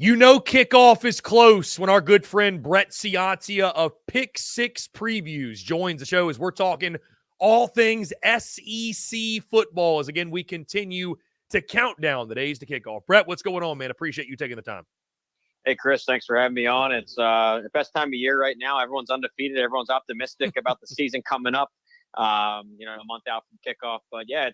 You know kickoff is close when our good friend Brett Ciancia of Pick Six Previews joins the show as we're talking all things SEC football as, again, we continue to count down the days to kickoff. Brett, what's going on, man? Appreciate you taking the time. Hey, Chris, thanks for having me on. It's the best time of year right now. Everyone's undefeated. Everyone's optimistic about the season coming up, a month out from kickoff. But, yeah,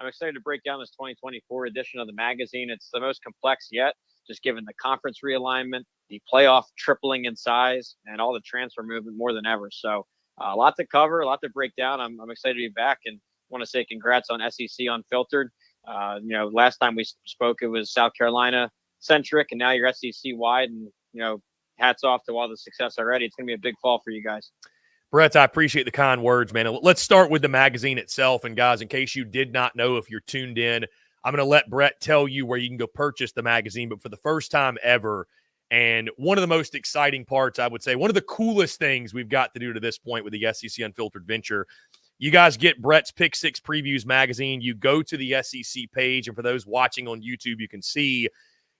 I'm excited to break down this 2024 edition of the magazine. It's the most complex yet, just given the conference realignment, the playoff tripling in size, and all the transfer movement more than ever. So a lot to cover, a lot to break down. I'm excited to be back and want to say congrats on SEC Unfiltered. Last time we spoke, it was South Carolina centric, and now you're SEC wide, and hats off to all the success already. It's going to be a big fall for you guys. Brett, I appreciate the kind words, man. Let's start with the magazine itself. And guys, in case you did not know, if you're tuned in, I'm going to let Brett tell you where you can go purchase the magazine. But for the first time ever, and one of the most exciting parts, I would say, one of the coolest things we've got to do to this point with the SEC Unfiltered venture, you guys get Brett's Pick Six Previews magazine. You go to the SEC page, and for those watching on YouTube, you can see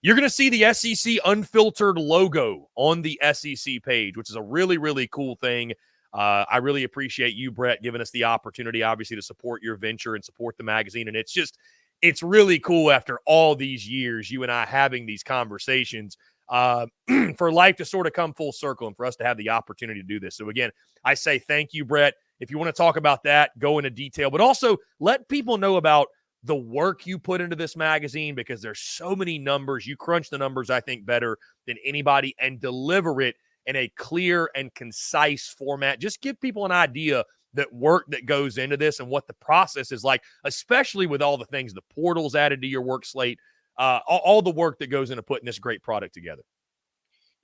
you're going to see the SEC Unfiltered logo on the SEC page, which is a really, really cool thing. I really appreciate you, Brett, giving us the opportunity, obviously, to support your venture and support the magazine. And it's really cool after all these years, you and I having these conversations, for life to sort of come full circle and for us to have the opportunity to do this. So, again, I say thank you, Brett. If you want to talk about that, go into detail, but also let people know about the work you put into this magazine, because there's so many numbers. You crunch the numbers, I think, better than anybody and deliver it in a clear and concise format. Just give people an idea that work that goes into this and what the process is like, especially with all the things, the portals added to your work slate, all the work that goes into putting this great product together.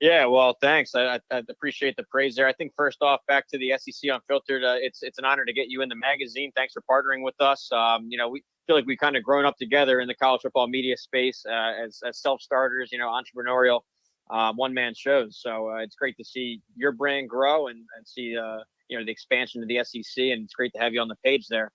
Yeah, well, thanks. I appreciate the praise there. I think first off, back to the SEC Unfiltered, it's an honor to get you in the magazine. Thanks for partnering with us. We feel like we've kind of grown up together in the college football media space as self-starters, entrepreneurial one-man shows. So it's great to see your brand grow and see the expansion of the SEC, and it's great to have you on the page there.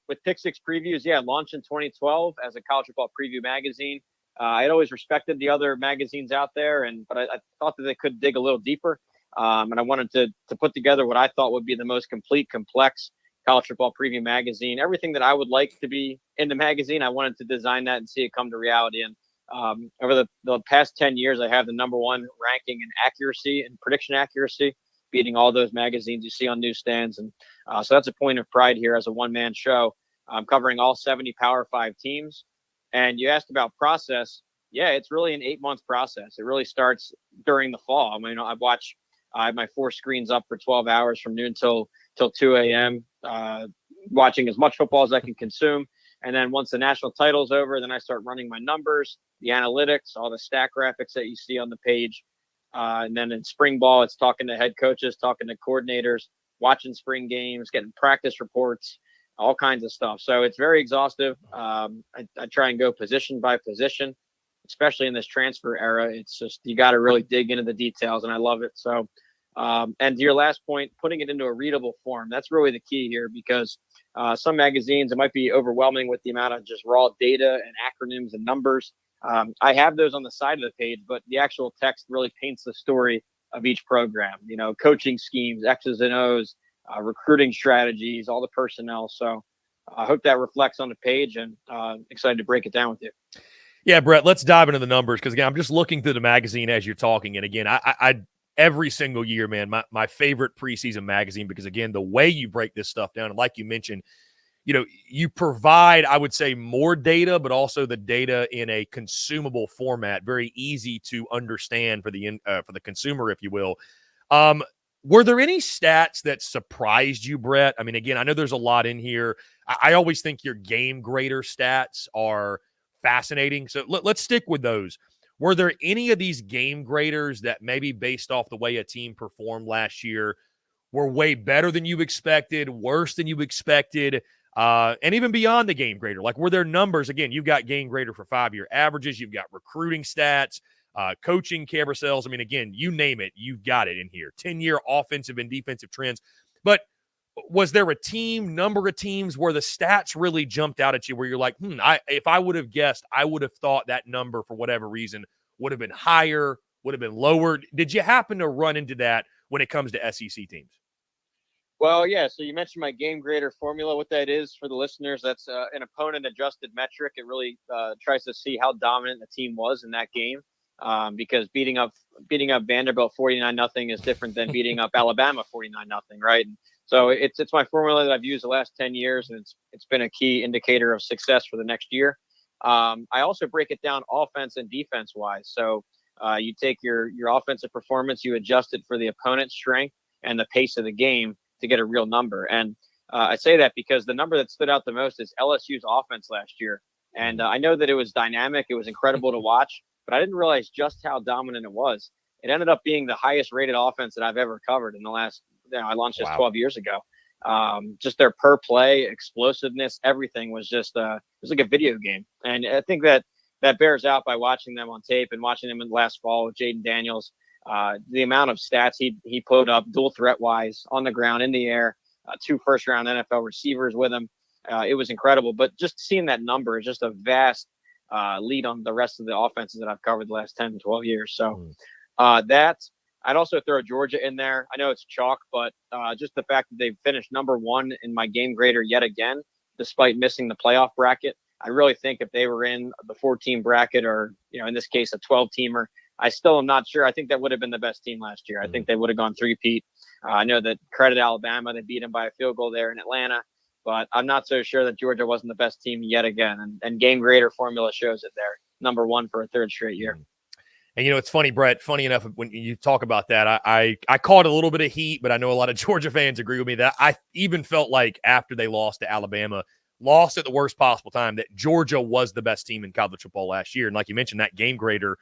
With Pick Six Previews, launched in 2012 as a college football preview magazine. I had always respected the other magazines out there, but I thought that they could dig a little deeper. And I wanted to put together what I thought would be the most complete, complex college football preview magazine. Everything that I would like to be in the magazine, I wanted to design that and see it come to reality. And over the past 10 years, I have the number one ranking in accuracy and prediction accuracy, beating all those magazines you see on newsstands. And so that's a point of pride here as a one-man show. I'm covering all 70 Power 5 teams. And you asked about process. Yeah, it's really an 8-month process. It really starts during the fall. I mean, I have my 4 screens up for 12 hours from noon till 2 a.m., watching as much football as I can consume. And then once the national title's over, then I start running my numbers, the analytics, all the stat graphics that you see on the page. And then in spring ball, it's talking to head coaches, talking to coordinators, watching spring games, getting practice reports, all kinds of stuff. So it's very exhaustive. I try and go position by position, especially in this transfer era. It's just, you got to really dig into the details, and I love it. So, and to your last point, putting it into a readable form, that's really the key here, because some magazines, it might be overwhelming with the amount of just raw data and acronyms and numbers. I have those on the side of the page, but the actual text really paints the story of each program, coaching schemes, X's and O's, recruiting strategies, all the personnel. So I hope that reflects on the page, and excited to break it down with you. Yeah, Brett, let's dive into the numbers, because, again, I'm just looking through the magazine as you're talking. And, again, I every single year, man, my favorite preseason magazine, because, again, the way you break this stuff down, and like you mentioned, you provide, I would say, more data, but also the data in a consumable format, very easy to understand for the consumer, if you will. Were there any stats that surprised you, Brett? I mean, again, I know there's a lot in here. I always think your game grader stats are fascinating. So let's stick with those. Were there any of these game graders that maybe based off the way a team performed last year were way better than you expected, worse than you expected, and even beyond the game grader? Like, were there numbers? Again, you've got game grader for 5-year averages. You've got recruiting stats, coaching carousels. I mean, again, you name it, you've got it in here. 10-year offensive and defensive trends. But was there a number of teams where the stats really jumped out at you where you're like, if I would have guessed, I would have thought that number for whatever reason would have been higher, would have been lower? Did you happen to run into that when it comes to SEC teams? Well, yeah. So you mentioned my game grader formula. What that is for the listeners, that's an opponent adjusted metric. It really tries to see how dominant the team was in that game. Because beating up Vanderbilt 49-0 is different than beating up Alabama 49-0, right? So it's my formula that I've used the last 10 years, and it's been a key indicator of success for the next year. I also break it down offense and defense wise. So you take your offensive performance, you adjust it for the opponent's strength and the pace of the game to get a real number. And I say that because the number that stood out the most is LSU's offense last year. And I know that it was dynamic. It was incredible to watch, but I didn't realize just how dominant it was. It ended up being the highest rated offense that I've ever covered in the last, I launched this 12 years ago. Just their per play explosiveness, everything was just, it was like a video game. And I think that bears out by watching them on tape and watching them in last fall with Jaden Daniels. The amount of stats he put up, dual threat wise, on the ground, in the air, 2 first-round NFL receivers with him. It was incredible. But just seeing that number is just a vast lead on the rest of the offenses that I've covered the last 10, 12 years. So that I'd also throw Georgia in there. I know it's chalk, but just the fact that they've finished number 1 in my game grader yet again, despite missing the playoff bracket. I really think if they were in the 14 bracket, or, in this case, a 12-teamer, I still am not sure. I think that would have been the best team last year. I think they would have gone 3-peat. I know that credit Alabama. They beat them by a field goal there in Atlanta, but I'm not so sure that Georgia wasn't the best team yet again. And game grader formula shows it there. Number 1 for a 3rd straight year. And, it's funny, Brett, funny enough, when you talk about that, I caught a little bit of heat, but I know a lot of Georgia fans agree with me that I even felt like after they lost to Alabama, lost at the worst possible time, that Georgia was the best team in college football last year. And like you mentioned, that game grader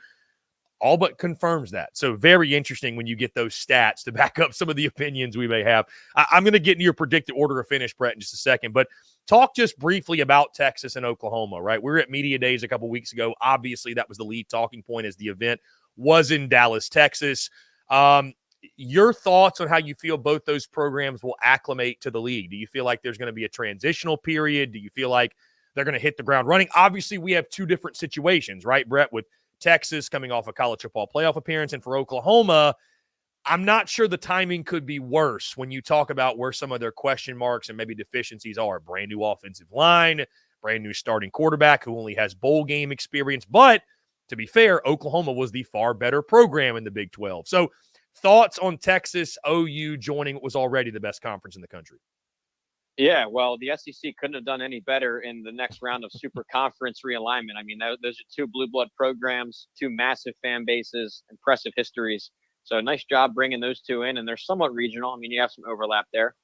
all but confirms that. So very interesting when you get those stats to back up some of the opinions we may have. I'm going to get into your predicted order of finish, Brett, in just a second, but talk just briefly about Texas and Oklahoma, right? We were at Media Days a couple weeks ago. Obviously, that was the lead talking point as the event was in Dallas, Texas. Your thoughts on how you feel both those programs will acclimate to the league? Do you feel like there's going to be a transitional period? Do you feel like they're going to hit the ground running? Obviously, we have 2 different situations, right, Brett, with Texas coming off a college football playoff appearance. And for Oklahoma, I'm not sure the timing could be worse when you talk about where some of their question marks and maybe deficiencies are. Brand new offensive line, brand new starting quarterback who only has bowl game experience. But to be fair, Oklahoma was the far better program in the Big 12. So thoughts on Texas, OU joining what was already the best conference in the country? Yeah, well, the SEC couldn't have done any better in the next round of super conference realignment. I mean, those are 2 blue blood programs, 2 massive fan bases, impressive histories. So nice job bringing those 2 in, and they're somewhat regional. I mean, you have some overlap there.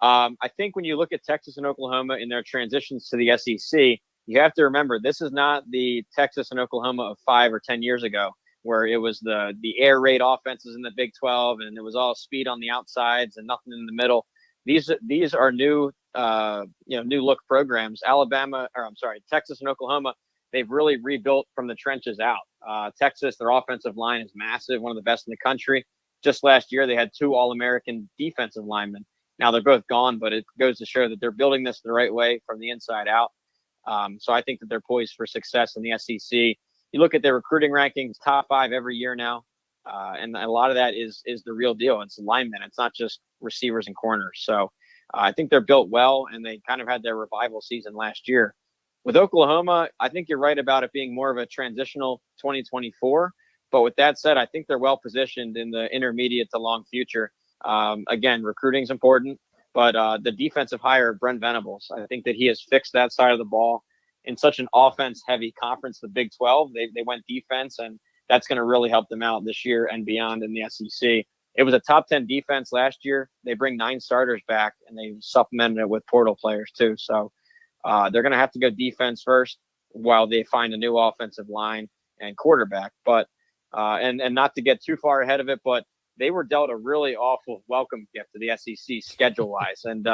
I think when you look at Texas and Oklahoma in their transitions to the SEC, you have to remember this is not the Texas and Oklahoma of 5 or 10 years ago, where it was the air raid offenses in the Big 12, and it was all speed on the outsides and nothing in the middle. These are new, new look programs. Texas and Oklahoma, they've really rebuilt from the trenches out. Texas, their offensive line is massive, one of the best in the country. Just last year, they had 2 All-American defensive linemen. Now they're both gone, but it goes to show that they're building this the right way from the inside out. So I think that they're poised for success in the SEC. You look at their recruiting rankings, top 5 every year now. And a lot of that is the real deal. It's linemen. It's not just receivers and corners. So I think they're built well, and they kind of had their revival season last year. With Oklahoma, I think you're right about it being more of a transitional 2024. But with that said, I think they're well positioned in the intermediate to long future. Again, recruiting is important, but the defensive hire of Brent Venables, I think that he has fixed that side of the ball in such an offense-heavy conference, the Big 12. They went defense, and that's going to really help them out this year and beyond in the SEC. It was a top 10 defense last year. They bring 9 starters back, and they supplemented it with portal players too. So they're going to have to go defense first while they find a new offensive line and quarterback. But and not to get too far ahead of it, but they were dealt a really awful welcome gift to the SEC schedule wise, and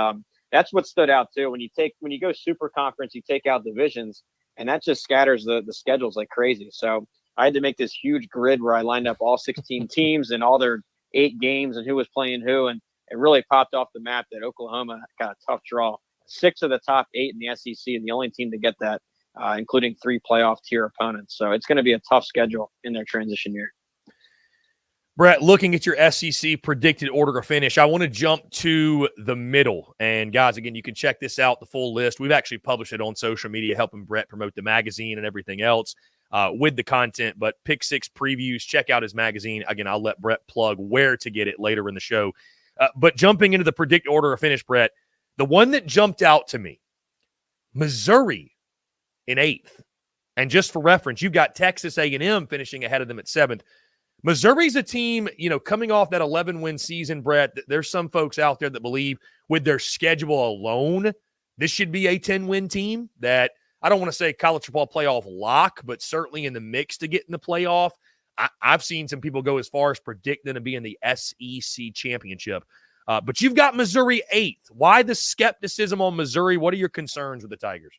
that's what stood out too. When you go super conference, you take out divisions, and that just scatters the schedules like crazy. So I had to make this huge grid where I lined up all 16 teams and all their 8 games and who was playing who. And it really popped off the map that Oklahoma got a tough draw. 6 of the top 8 in the SEC, and the only team to get that including 3 playoff tier opponents. So it's going to be a tough schedule in their transition year. Brett, looking at your SEC predicted order of finish, I want to jump to the middle. And guys, again, you can check this out, the full list. We've actually published it on social media, helping Brett promote the magazine and everything else with the content. But Pick Six previews, check out his magazine. Again, I'll let Brett plug where to get it later in the show. But jumping into the predicted order of finish, Brett, the one that jumped out to me, Missouri in 8th. And just for reference, you've got Texas A&M finishing ahead of them at 7th. Missouri's a team, coming off that 11-win season, Brett. There's some folks out there that believe with their schedule alone, this should be a 10-win team that I don't want to say college football playoff lock, but certainly in the mix to get in the playoff. I've seen some people go as far as predict them to be in the SEC championship. But you've got Missouri 8th. Why the skepticism on Missouri? What are your concerns with the Tigers?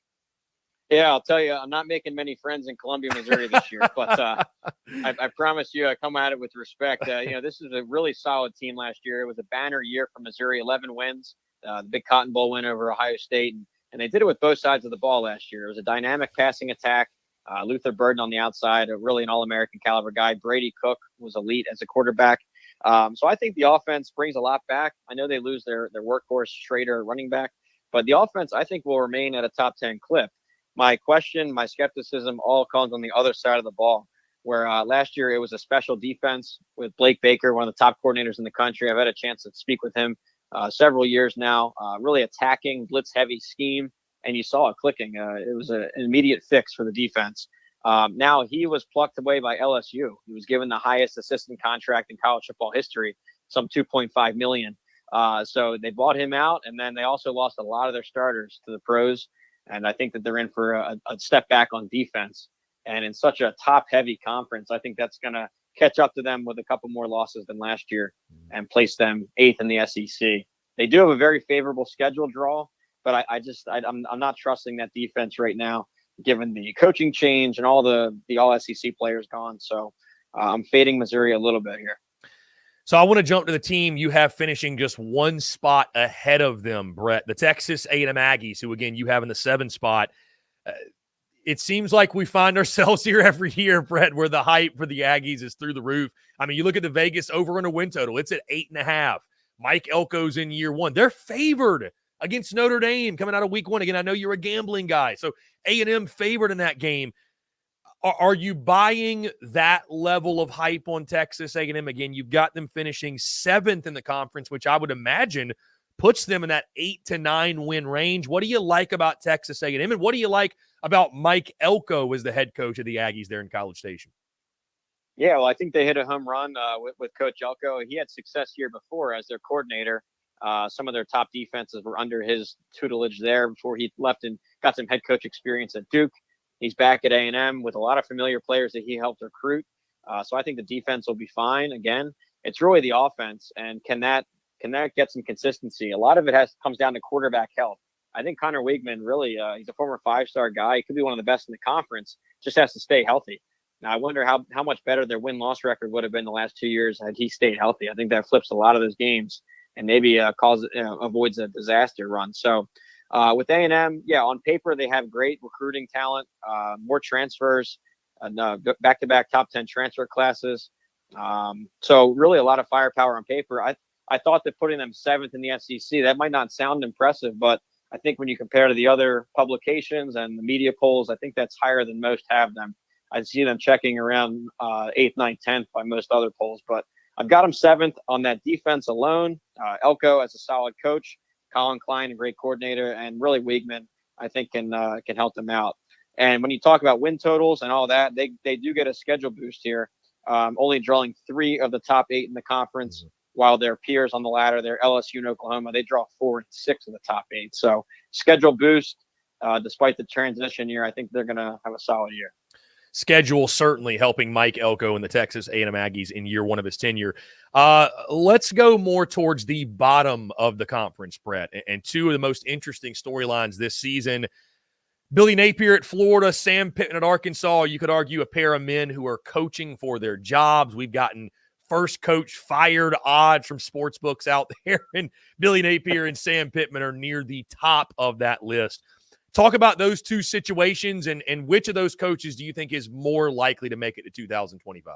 Yeah, I'll tell you, I'm not making many friends in Columbia, Missouri this year, but I promise you I come at it with respect. This is a really solid team last year. It was a banner year for Missouri, 11 wins, the big Cotton Bowl win over Ohio State, and they did it with both sides of the ball last year. It was a dynamic passing attack. Luther Burden on the outside, really an All-American caliber guy. Brady Cook was elite as a quarterback. So I think the offense brings a lot back. I know they lose their workhorse Schrader running back, but the offense I think will remain at a top 10 clip. My question, my skepticism all comes on the other side of the ball, where last year it was a special defense with Blake Baker, one of the top coordinators in the country. I've had a chance to speak with him several years now, really attacking, blitz-heavy scheme, and you saw it clicking. It was an immediate fix for the defense. Now he was plucked away by LSU. He was given the highest assistant contract in college football history, some $2.5 million. So they bought him out, and then they also lost a lot of their starters to the pros. And I think that they're in for a step back on defense. And in such a top-heavy conference, I think that's going to catch up to them with a couple more losses than last year and place them 8th in the SEC. They do have a very favorable schedule draw, but I'm not trusting that defense right now, given the coaching change and all the all-SEC players gone. So I'm fading Missouri a little bit here. So I want to jump to the team you have finishing just one spot ahead of them, Brett, the Texas A&M Aggies, who, again, you have in the 7th spot. It seems like we find ourselves here every year, Brett, where the hype for the Aggies is through the roof. I mean, you look at the Vegas over-under win total. It's at 8.5. Mike Elko's in year 1. They're favored against Notre Dame coming out of week 1. Again, I know you're a gambling guy, so A&M favored in that game. Are you buying that level of hype on Texas A&M? Again, you've got them finishing 7th in the conference, which I would imagine puts them in that 8 to 9 win range. What do you like about Texas A&M, and what do you like about Mike Elko as the head coach of the Aggies there in College Station? Yeah, well, I think they hit a home run with Coach Elko. He had success here before as their coordinator. Some of their top defenses were under his tutelage there before he left and got some head coach experience at Duke. He's back at A&M with a lot of familiar players that he helped recruit. So I think the defense will be fine. Again, it's really the offense, and can that get some consistency? A lot of it comes down to quarterback health. I think Connor Weigman really, he's a former 5-star guy. He could be one of the best in the conference. Just has to stay healthy. Now, I wonder how much better their win-loss record would have been the last 2 years had he stayed healthy. I think that flips a lot of those games and maybe avoids a disaster run. So with A&M, yeah, on paper, they have great recruiting talent, more transfers, back-to-back top 10 transfer classes. So really a lot of firepower on paper. I thought that putting them 7th in the SEC, that might not sound impressive, but I think when you compare to the other publications and the media polls, I think that's higher than most have them. I see them checking around 8th, 9th, 10th by most other polls, but I've got them 7th on that defense alone. Elko as a solid coach, Colin Klein, a great coordinator, and really Weigman, I think can help them out. And when you talk about win totals and all that, they do get a schedule boost here, only drawing 3 of the top 8 in the conference, while their peers on the ladder, they're LSU and Oklahoma, they draw 4 and 6 of the top 8. So schedule boost, despite the transition year, I think they're going to have a solid year. Schedule certainly helping Mike Elko and the Texas A&M Aggies in year 1 of his tenure. Let's go more towards the bottom of the conference, Brett, and 2 of the most interesting storylines this season. Billy Napier at Florida, Sam Pittman at Arkansas. You could argue a pair of men who are coaching for their jobs. We've gotten first coach fired odds from sports books out there, and Billy Napier and Sam Pittman are near the top of that list. Talk about those two situations and which of those coaches do you think is more likely to make it to 2025?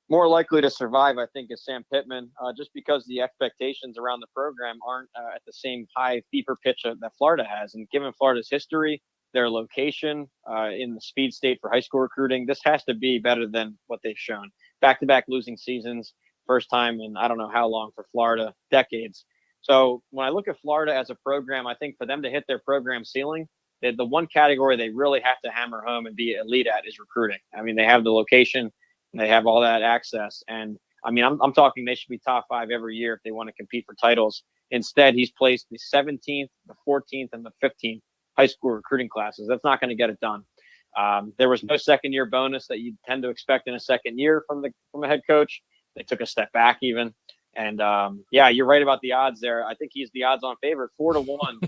More likely to survive, I think, is Sam Pittman, just because the expectations around the program aren't at the same high fever pitch that Florida has. And given Florida's history, their location in the speed state for high school recruiting, this has to be better than what they've shown. Back-to-back losing seasons, first time in I don't know how long for Florida, decades. So when I look at Florida as a program, I think for them to hit their program ceiling, the one category they really have to hammer home and be elite at is recruiting. I mean, they have the location, they have all that access. And I mean, I'm talking they should be top 5 every year if they want to compete for titles. Instead, he's placed the 17th, the 14th, and the 15th high school recruiting classes. That's not going to get it done. There was no second-year bonus that you tend to expect in a second year from a head coach. They took a step back even. And yeah, you're right about the odds there. I think he's the odds-on favorite, 4-1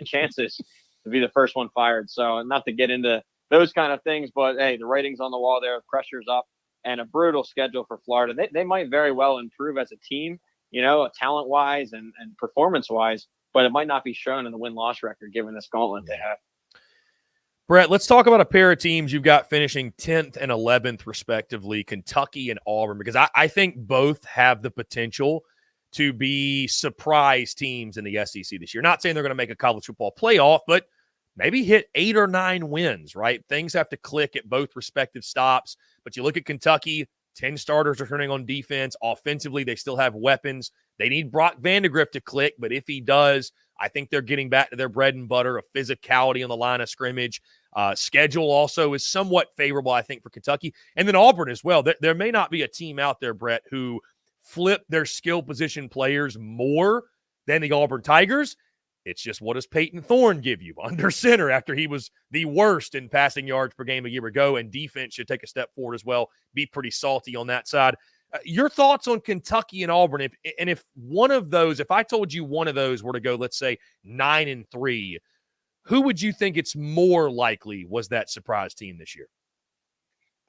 chances to be the first one fired. So not to get into those kind of things, but hey, the writing's on the wall there, pressure's up. And a brutal schedule for Florida. They might very well improve as a team, talent-wise and performance-wise, but it might not be shown in the win-loss record given this gauntlet they have. Brett, let's talk about a pair of teams you've got finishing 10th and 11th, respectively, Kentucky and Auburn, because I think both have the potential to be surprise teams in the SEC this year. Not saying they're going to make a college football playoff, but maybe hit 8 or 9 wins, right? Things have to click at both respective stops. But you look at Kentucky, 10 starters are turning on defense. Offensively, they still have weapons. They need Brock Vandegrift to click, but if he does, I think they're getting back to their bread and butter of physicality on the line of scrimmage. Schedule also is somewhat favorable, I think, for Kentucky. And then Auburn as well. There may not be a team out there, Brett, who flip their skill position players more than the Auburn Tigers. It's just, what does Peyton Thorne give you under center after he was the worst in passing yards per game a year ago? And defense should take a step forward as well, be pretty salty on that side. Your thoughts on Kentucky and Auburn? If one of those, if I told you one of those were to go, let's say 9-3, who would you think it's more likely was that surprise team this year?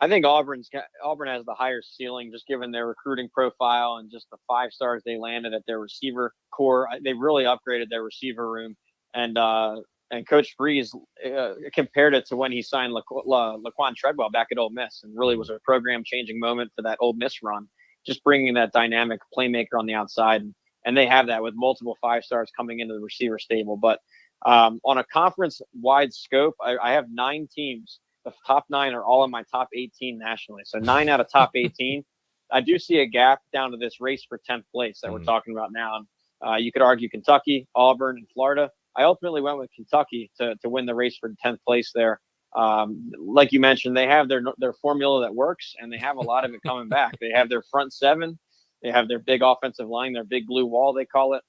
I think Auburn has the higher ceiling, just given their recruiting profile and just the 5 stars they landed at their receiver core. They really upgraded their receiver room, and Coach Freeze compared it to when he signed Laquan Treadwell back at Ole Miss, and really was a program-changing moment for that Ole Miss run. Just bringing that dynamic playmaker on the outside, and they have that with multiple 5 stars coming into the receiver stable. But on a conference-wide scope, I have 9 teams. The top 9 are all in my top 18 nationally. So 9 out of top 18. I do see a gap down to this race for 10th place that we're talking about now. You could argue Kentucky, Auburn, and Florida. I ultimately went with Kentucky to win the race for 10th place there. Like you mentioned, they have their formula that works, and they have a lot of it coming back. They have their front 7. They have their big offensive line, their big blue wall, they call it.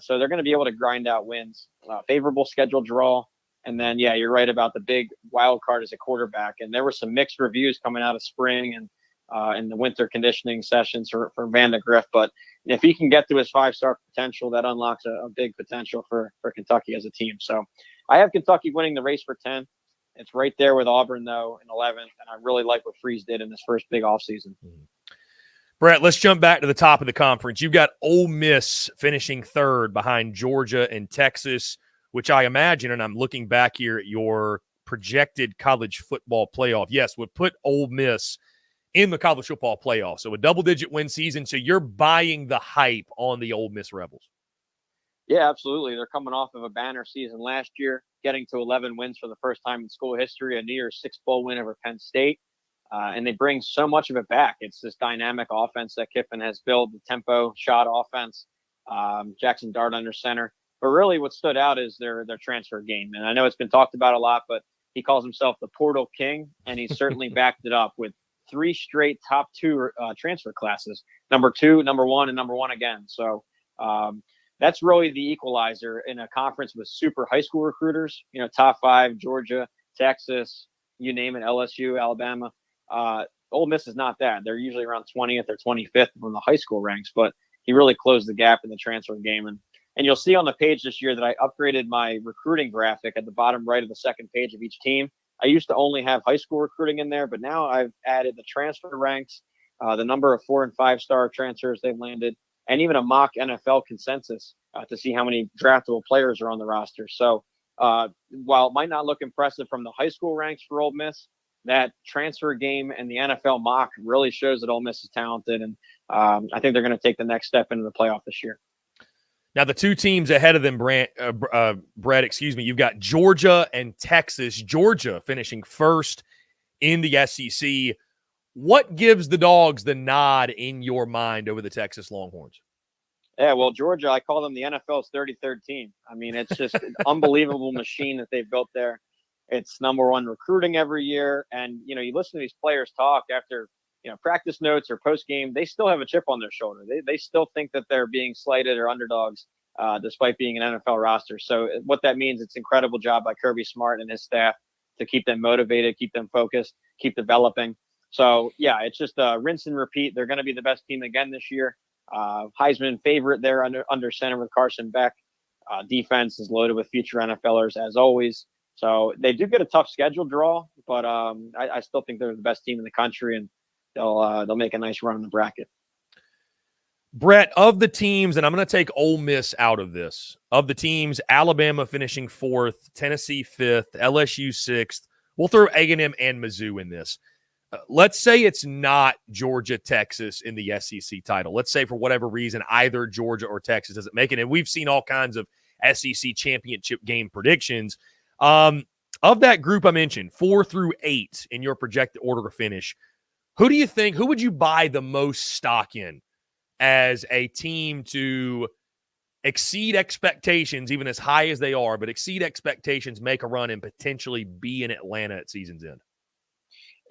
So they're going to be able to grind out wins. Favorable schedule draw. And then, yeah, you're right about the big wild card as a quarterback. And there were some mixed reviews coming out of spring and in the winter conditioning sessions for Vandegrift. But if he can get to his 5-star potential, that unlocks a big potential for Kentucky as a team. So I have Kentucky winning the race for 10. It's right there with Auburn, though, in 11th. And I really like what Freeze did in his first big offseason. Brett, let's jump back to the top of the conference. You've got Ole Miss finishing 3rd behind Georgia and Texas, which I imagine, and I'm looking back here at your projected college football playoff, yes, would put Ole Miss in the college football playoff. So a double-digit win season. So you're buying the hype on the Ole Miss Rebels. Yeah, absolutely. They're coming off of a banner season last year, getting to 11 wins for the first time in school history, a New Year's Six Bowl win over Penn State. And they bring so much of it back. It's this dynamic offense that Kiffin has built, the tempo, shot offense, Jackson Dart under center. But really what stood out is their transfer game. And I know it's been talked about a lot, but he calls himself the Portal King, and he's certainly backed it up with 3 straight top 2 transfer classes, number 2, number 1, and number 1 again. So that's really the equalizer in a conference with super high school recruiters, top 5, Georgia, Texas, you name it, LSU, Alabama. Ole Miss is not that. They're usually around 20th or 25th from the high school ranks, but he really closed the gap in the transfer game. And you'll see on the page this year that I upgraded my recruiting graphic at the bottom right of the second page of each team. I used to only have high school recruiting in there, but now I've added the transfer ranks, the number of 4- and 5-star transfers they've landed, and even a mock NFL consensus to see how many draftable players are on the roster. So While it might not look impressive from the high school ranks for Ole Miss, that transfer game and the NFL mock really shows that Ole Miss is talented, and I think they're going to take the next step into the playoff this year. Now, the two teams ahead of them, Brett, you've got Georgia and Texas. Georgia finishing first in the SEC. What gives the Dogs the nod in your mind over the Texas Longhorns? Yeah, well, Georgia, I call them the NFL's 33rd team. I mean, it's just an unbelievable machine that they've built there. It's number one recruiting every year. And, you listen to these players talk after, practice notes or post game, they still have a chip on their shoulder. They still think that they're being slighted or underdogs, despite being an NFL roster. So what that means, it's an incredible job by Kirby Smart and his staff to keep them motivated, keep them focused, keep developing. So, yeah, it's just rinse and repeat. They're going to be the best team again this year. Heisman favorite there under center with Carson Beck. Defense is loaded with future NFLers as always. So they do get a tough schedule draw, but I still think they're the best team in the country, and they'll make a nice run in the bracket. Brett, of the teams, and I'm going to take Ole Miss out of this, of the teams, Alabama finishing 4th, Tennessee 5th, LSU 6th. We'll throw A&M and Mizzou in this. Let's say it's not Georgia, Texas in the SEC title. Let's say for whatever reason, either Georgia or Texas doesn't make it. And we've seen all kinds of SEC championship game predictions. Of that group I mentioned, 4 through 8 in your projected order to finish, who would you buy the most stock in as a team to exceed expectations, even as high as they are, but exceed expectations, make a run, and potentially be in Atlanta at season's end?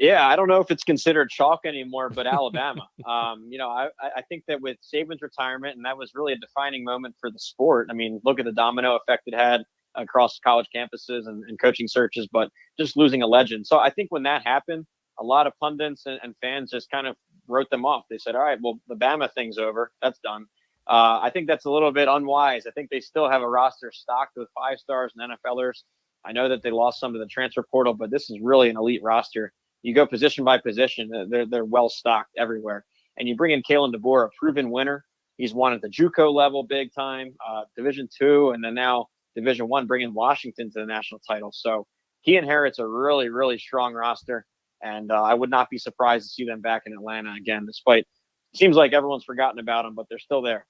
Yeah, I don't know if it's considered chalk anymore, but Alabama. I think that with Saban's retirement, and that was really a defining moment for the sport. I mean, look at the domino effect it had across college campuses and coaching searches, but just losing a legend. So I think when that happened, a lot of pundits and fans just kind of wrote them off. They said, all right, well, the Bama thing's over. That's done. I think that's a little bit unwise. I think they still have a roster stocked with 5 stars and NFLers. I know that they lost some to the transfer portal, but this is really an elite roster. You go position by position, they're well stocked everywhere. And you bring in Kalen DeBoer, a proven winner. He's won at the JUCO level big time, Division II, and then now Division I, bringing Washington to the national title. So he inherits a really, really strong roster. And I would not be surprised to see them back in Atlanta again, despite it seems like everyone's forgotten about them, but they're still there.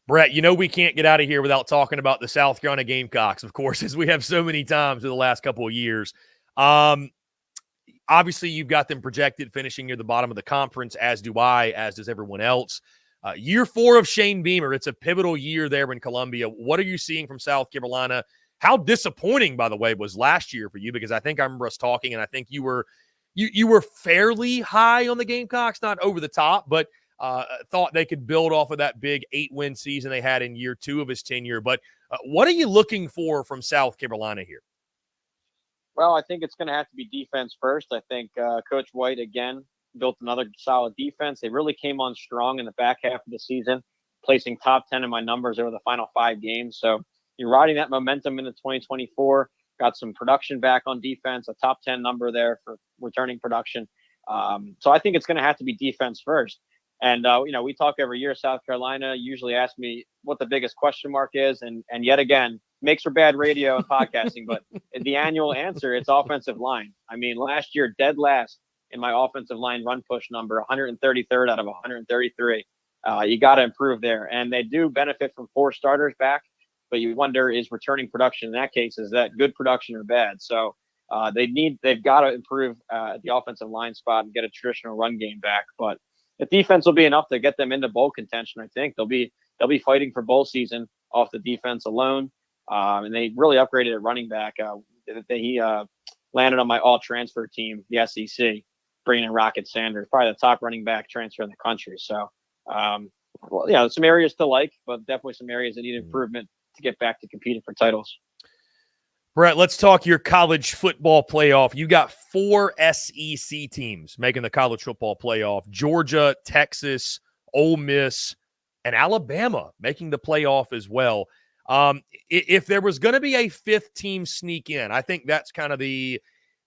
Brett, we can't get out of here without talking about the South Carolina Gamecocks, of course, as we have so many times in the last couple of years. Obviously, you've got them projected finishing near the bottom of the conference, as do I, as does everyone else. Year 4 of Shane Beamer. It's a pivotal year there in Columbia. What are you seeing from South Carolina? How disappointing, by the way, was last year for you? Because I think I remember us talking, and I think you were fairly high on the Gamecocks, not over the top, but thought they could build off of that big 8-win season they had in year 2 of his tenure. But what are you looking for from South Carolina here? Well, I think it's going to have to be defense first. I think Coach White, again, built another solid defense. They really came on strong in the back half of the season, placing top 10 in my numbers over the final 5 games. So you're riding that momentum into 2024. Got some production back on defense, a top 10 number there for returning production. So I think it's going to have to be defense first. And, we talk every year. South Carolina usually asks me what the biggest question mark is. And yet again, makes for bad radio and podcasting. But the annual answer, it's offensive line. I mean, last year, dead last in my offensive line run push number, 133rd out of 133. You got to improve there. And they do benefit from 4 starters back. But you wonder, is returning production in that case, is that good production or bad? So they've got to improve the offensive line spot and get a traditional run game back. But the defense will be enough to get them into bowl contention. I think they'll be fighting for bowl season off the defense alone. And they really upgraded at running back. He landed on my all transfer team, the SEC, bringing in Rocket Sanders, probably the top running back transfer in the country. So, some areas to like, but definitely some areas that need improvement to get back to competing for titles. Brett, let's talk your college football playoff. You got 4 SEC teams making the college football playoff: Georgia, Texas, Ole Miss, and Alabama making the playoff as well. If there was going to be a 5th team sneak in, I think that's kind of the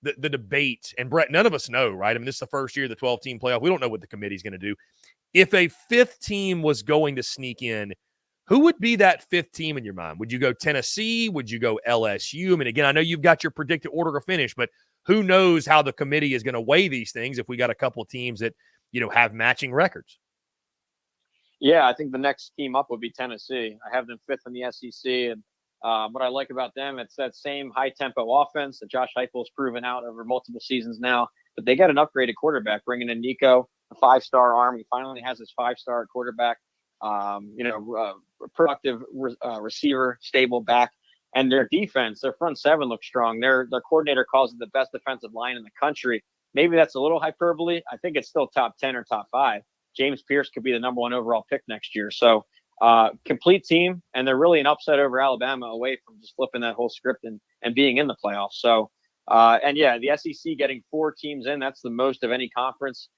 debate. And Brett, none of us know, right? I mean, this is the first year of the 12-team playoff. We don't know what the committee's going to do. If a 5th team was going to sneak in, who would be that fifth team in your mind? Would you go Tennessee? Would you go LSU? I mean, again, I know you've got your predicted order of finish, but who knows how the committee is going to weigh these things if we got a couple of teams that, have matching records? Yeah, I think the next team up would be Tennessee. I have them fifth in the SEC, and what I like about them, it's that same high-tempo offense that Josh Heupel's proven out over multiple seasons now. But they got an upgraded quarterback, bringing in Nico, a five-star arm. He finally has his five-star quarterback. Productive receiver, stable back, and their defense, their front seven looks strong. Their coordinator calls it the best defensive line in the country. Maybe that's a little hyperbole. I think it's still top 10 or top 5. James Pierce could be the number 1 overall pick next year. So complete team, and they're really an upset over Alabama away from just flipping that whole script and being in the playoffs. So, the SEC getting 4 teams in, that's the most of any conference.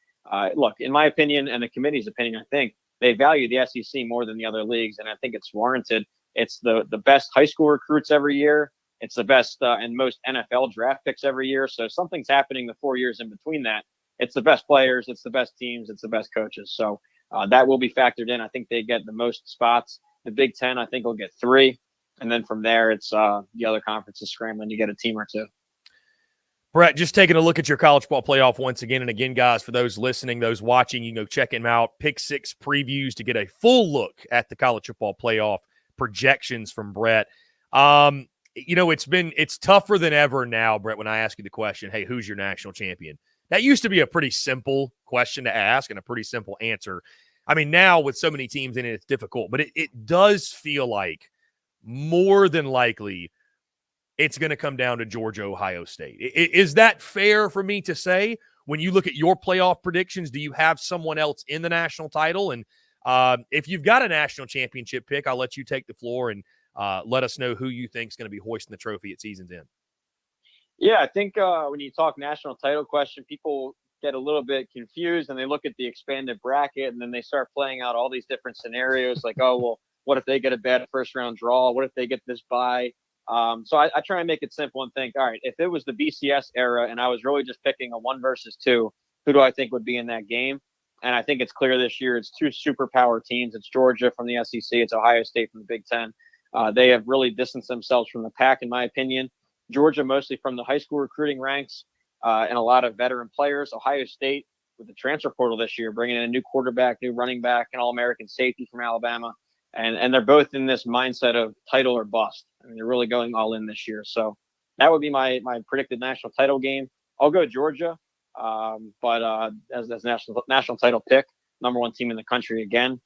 Look, in my opinion and the committee's opinion, I think they value the SEC more than the other leagues, and I think it's warranted. It's the best high school recruits every year. It's the best and most NFL draft picks every year. So something's happening the 4 years in between that. It's the best players. It's the best teams. It's the best coaches. So that will be factored in. I think they get the most spots. The Big Ten, I think, will get 3. And then from there, it's the other conferences scrambling to get a team or 2. Brett, just taking a look at your college football playoff once again. And again, guys, for those listening, those watching, you can go check him out. Pick 6 previews to get a full look at the college football playoff projections from Brett. It's tougher than ever now, Brett, when I ask you the question, hey, who's your national champion? That used to be a pretty simple question to ask and a pretty simple answer. I mean, now with so many teams in it, it's difficult, but it does feel like more than likely it's going to come down to Georgia, Ohio State. Is that fair for me to say? When you look at your playoff predictions, do you have someone else in the national title? And if you've got a national championship pick, I'll let you take the floor and let us know who you think is going to be hoisting the trophy at season's end. Yeah, I think when you talk national title question, people get a little bit confused and they look at the expanded bracket and then they start playing out all these different scenarios like, oh, well, what if they get a bad first round draw? What if they get this bye? So I try and make it simple and think, all right, if it was the BCS era and I was really just picking a 1 versus 2, who do I think would be in that game? And I think it's clear this year it's 2 superpower teams. It's Georgia from the SEC. It's Ohio State from the Big Ten. They have really distanced themselves from the pack, in my opinion. Georgia mostly from the high school recruiting ranks and a lot of veteran players. Ohio State with the transfer portal this year, bringing in a new quarterback, new running back, an All-American safety from Alabama. And they're both in this mindset of title or bust. I mean, they're really going all in this year. So that would be my predicted national title game. I'll go Georgia, but as national title pick, number 1 team in the country again.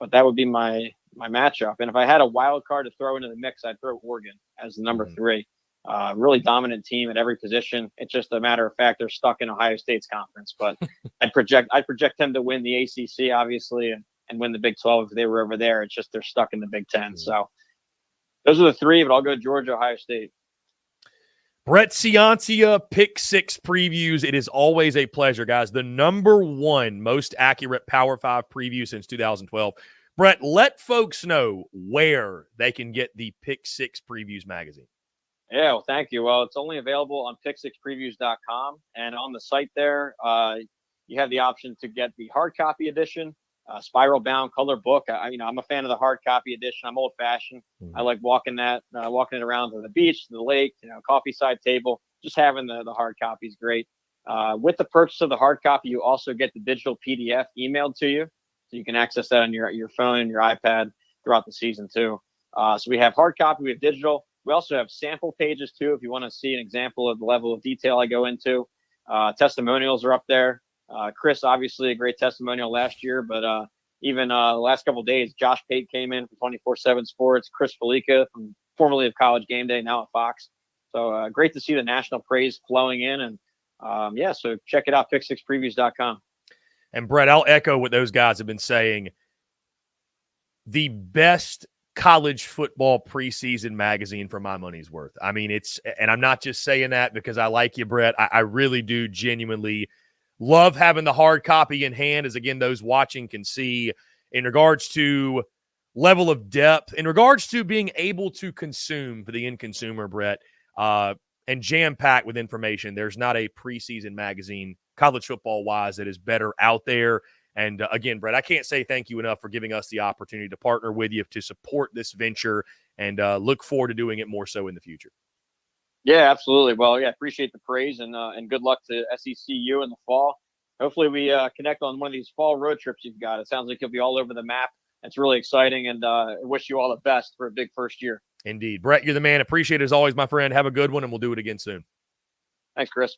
But that would be my matchup. And if I had a wild card to throw into the mix, I'd throw Oregon as the number 3. Really dominant team at every position. It's just a matter of fact they're stuck in Ohio State's conference. But I'd project them to win the ACC, obviously, and win the Big 12 if they were over there. It's just they're stuck in the Big 10. So those are the 3, but I'll go Georgia, Ohio State. Brett Ciancia, Pick 6 previews. It is always a pleasure, guys. The number 1 most accurate Power 5 preview since 2012. Brett, let folks know where they can get the Pick 6 Previews magazine. Yeah, well, thank you. Well, it's only available on pick6previews.com. And on the site there, you have the option to get the hard copy edition, spiral bound color book. I'm a fan of the hard copy edition. I'm old fashioned. I like walking it around to the beach, to the lake, coffee side table. Just having the hard copy is great. With the purchase of the hard copy, you also get the digital PDF emailed to you. So you can access that on your phone and your iPad throughout the season too. So we have hard copy, we have digital. We also have sample pages too, if you want to see an example of the level of detail I go into. Testimonials are up there. Chris, obviously a great testimonial last year, but even the last couple of days, Josh Pate came in from 24/7 Sports. Chris Phillips, formerly of College Game Day, now at Fox. So great to see the national praise flowing in. And so check it out, pick6previews.com. And Brett, I'll echo what those guys have been saying. The best college football preseason magazine for my money's worth. I mean, and I'm not just saying that because I like you, Brett. I really do genuinely love having the hard copy in hand, as again, those watching can see in regards to level of depth, in regards to being able to consume for the end consumer, Brett, and jam-packed with information. There's not a preseason magazine, college football-wise, that is better out there. And again, Brett, I can't say thank you enough for giving us the opportunity to partner with you to support this venture, and look forward to doing it more so in the future. Yeah, absolutely. Well, yeah, appreciate the praise, and good luck to SECU in the fall. Hopefully we connect on one of these fall road trips you've got. It sounds like you'll be all over the map. It's really exciting, and I wish you all the best for a big first year. Indeed. Brett, you're the man. Appreciate it as always, my friend. Have a good one, and we'll do it again soon. Thanks, Chris.